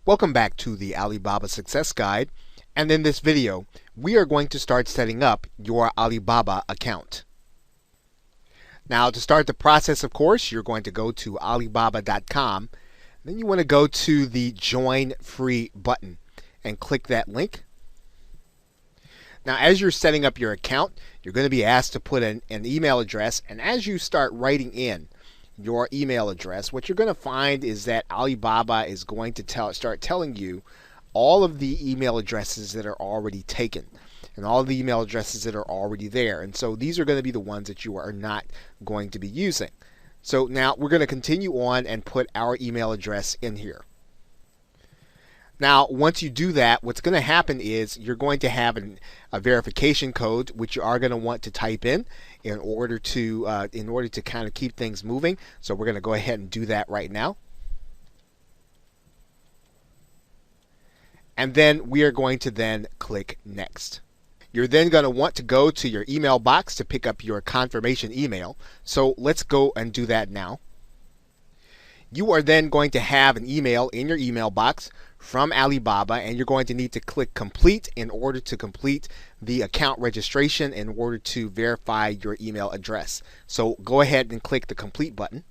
Welcome back to the Alibaba Success Guide, and in this video we are going to start setting up your Alibaba account. Now to start the process, of course, you're going to go to alibaba.com, then you want to go to the Join Free button and click that link. Now as you're setting up your account, you're going to be asked to put in an email address, and as you start writing in your email address, what you're going to find is that Alibaba is going to start telling you all of the email addresses that are already taken and all of the email addresses that are already there. And so these are going to be the ones that you are not going to be using. So now we're going to continue on and put our email address in here. Now, once you do that, what's going to happen is you're going to have a verification code, which you are going to want to type in order to kind of keep things moving. So we're going to go ahead and do that right now. And then we are going to then click Next. You're then going to want to go to your email box to pick up your confirmation email. So let's go and do that now. You are then going to have an email in your email box from Alibaba, and you're going to need to click Complete in order to complete the account registration in order to verify your email address. So go ahead and click the Complete button.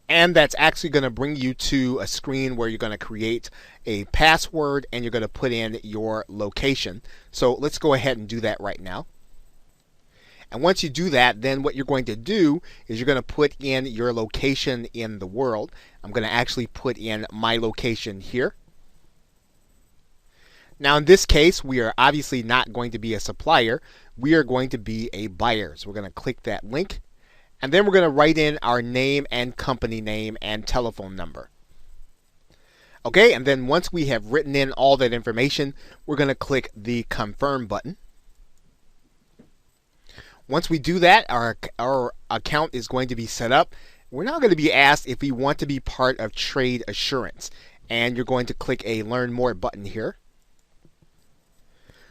And that's actually going to bring you to a screen where you're going to create a password and you're going to put in your location. So let's go ahead and do that right now. And once you do that, then what you're going to do is you're going to put in your location in the world. I'm going to actually put in my location here. Now in this case, we are obviously not going to be a supplier. We are going to be a buyer. So we're going to click that link. And then we're going to write in our name and company name and telephone number. Okay, and then once we have written in all that information, we're going to click the Confirm button. Once we do that, our account is going to be set up. We're now going to be asked if we want to be part of Trade Assurance. And you're going to click a Learn More button here.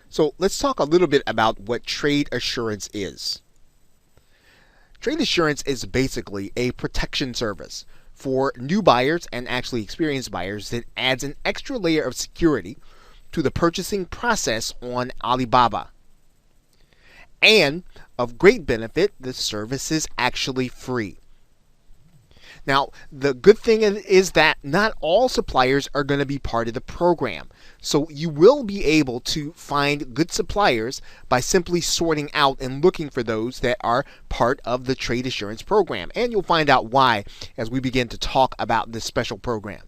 So let's talk a little bit about what Trade Assurance is. Trade Assurance is basically a protection service for new buyers and actually experienced buyers that adds an extra layer of security to the purchasing process on Alibaba. And of great benefit, the service is actually free. Now, the good thing is that not all suppliers are going to be part of the program. So you will be able to find good suppliers by simply sorting out and looking for those that are part of the Trade Assurance program. And you'll find out why as we begin to talk about this special program.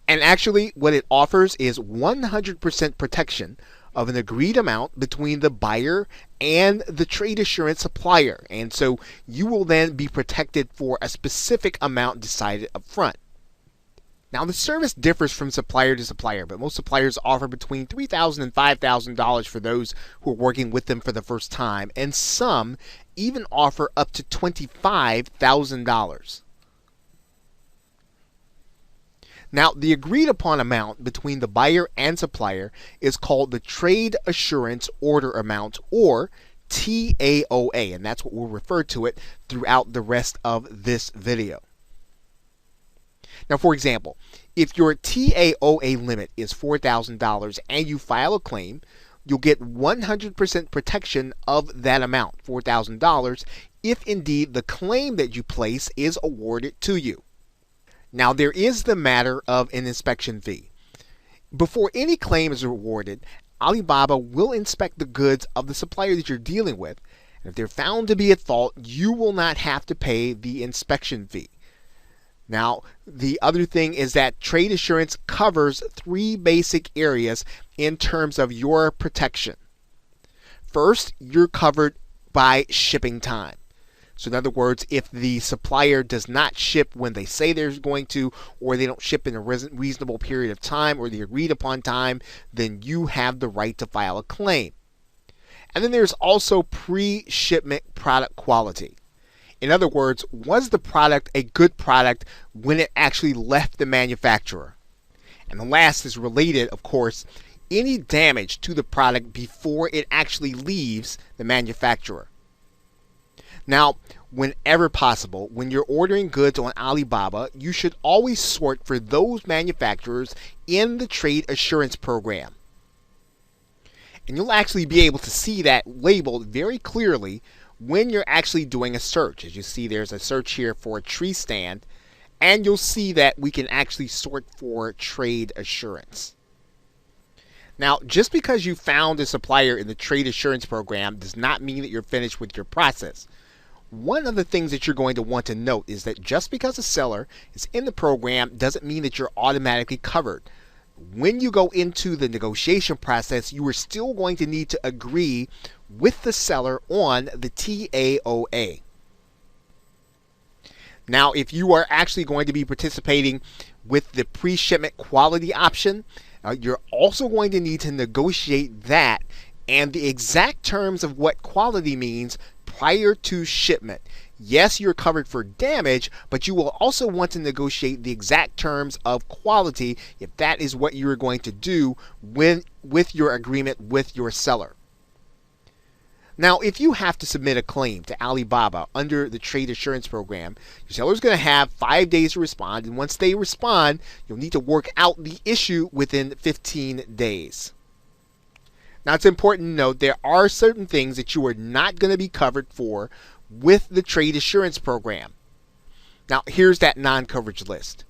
And actually, what it offers is 100% protection of an agreed amount between the buyer and the trade assurance supplier. And so you will then be protected for a specific amount decided up front. Now the service differs from supplier to supplier, but most suppliers offer between $3,000 and $5,000 for those who are working with them for the first time, and some even offer up to $25,000. Now, the agreed upon amount between the buyer and supplier is called the Trade Assurance Order Amount, or TAOA, and that's what we'll refer to it throughout the rest of this video. Now, for example, if your TAOA limit is $4,000 and you file a claim, you'll get 100% protection of that amount, $4,000, if indeed the claim that you place is awarded to you. Now, there is the matter of an inspection fee. Before any claim is awarded, Alibaba will inspect the goods of the supplier that you're dealing with. And if they're found to be at fault, you will not have to pay the inspection fee. Now, the other thing is that Trade Assurance covers three basic areas in terms of your protection. First, you're covered by shipping time. So in other words, if the supplier does not ship when they say they're going to, or they don't ship in a reasonable period of time or the agreed upon time, then you have the right to file a claim. And then there's also pre-shipment product quality. In other words, was the product a good product when it actually left the manufacturer? And the last is related, of course, any damage to the product before it actually leaves the manufacturer. Now, whenever possible, when you're ordering goods on Alibaba, you should always sort for those manufacturers in the trade assurance program. And you'll actually be able to see that labeled very clearly when you're actually doing a search. As you see, there's a search here for a tree stand, and you'll see that we can actually sort for trade assurance. Now, just because you found a supplier in the trade assurance program does not mean that you're finished with your process. One of the things that you're going to want to note is that just because a seller is in the program doesn't mean that you're automatically covered. When you go into the negotiation process, you are still going to need to agree with the seller on the TAOA. Now, if you are actually going to be participating with the pre-shipment quality option, you're also going to need to negotiate that and the exact terms of what quality means prior to shipment. Yes, you're covered for damage, but you will also want to negotiate the exact terms of quality if that is what you're going to do with your agreement with your seller. Now, if you have to submit a claim to Alibaba under the trade assurance program, your seller is going to have 5 days to respond, and once they respond, you'll need to work out the issue within 15 days. Now, it's important to note there are certain things that you are not going to be covered for with the trade assurance program. Now, here's that non-coverage list.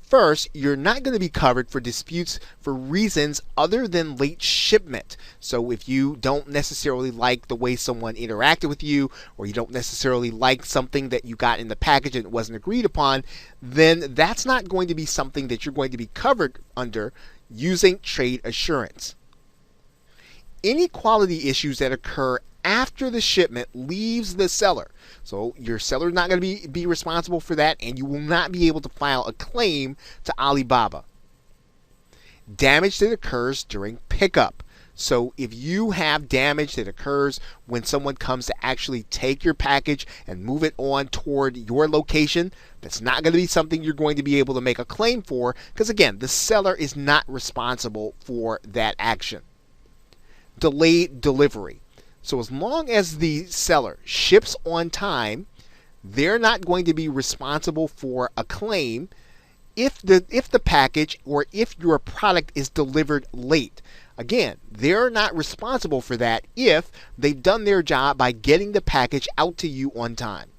First, you're not going to be covered for disputes for reasons other than late shipment. So if you don't necessarily like the way someone interacted with you, or you don't necessarily like something that you got in the package and it wasn't agreed upon, then that's not going to be something that you're going to be covered under using trade assurance. Any quality issues that occur after the shipment leaves the seller. So your seller is not going to be responsible for that, and you will not be able to file a claim to Alibaba. Damage that occurs during pickup. So if you have damage that occurs when someone comes to actually take your package and move it on toward your location, that's not going to be something you're going to be able to make a claim for, because again, the seller is not responsible for that action. Delayed delivery. So as long as the seller ships on time, they're not going to be responsible for a claim if the package or if your product is delivered late. Again, they're not responsible for that if they've done their job by getting the package out to you on time.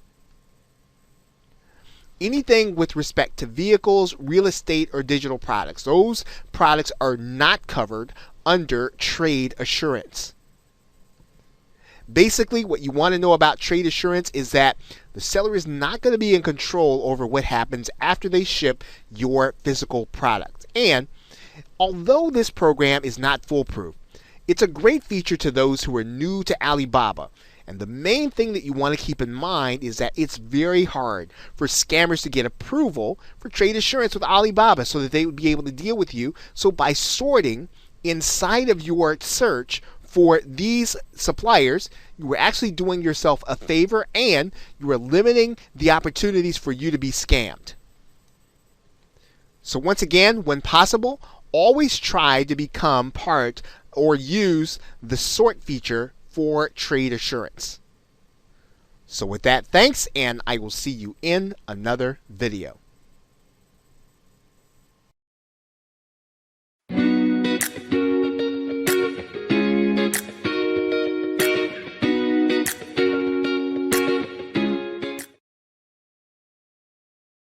Anything with respect to vehicles, real estate, or digital products, those products are not covered under trade assurance. Basically, what you want to know about trade assurance is that the seller is not going to be in control over what happens after they ship your physical product. And although this program is not foolproof, it's a great feature to those who are new to Alibaba. And the main thing that you want to keep in mind is that it's very hard for scammers to get approval for trade assurance with Alibaba so that they would be able to deal with you. So by sorting inside of your search for these suppliers, you are actually doing yourself a favor, and you are limiting the opportunities for you to be scammed. So once again, when possible, always try to become part or use the sort feature for trade assurance. So with that, thanks, and I will see you in another video.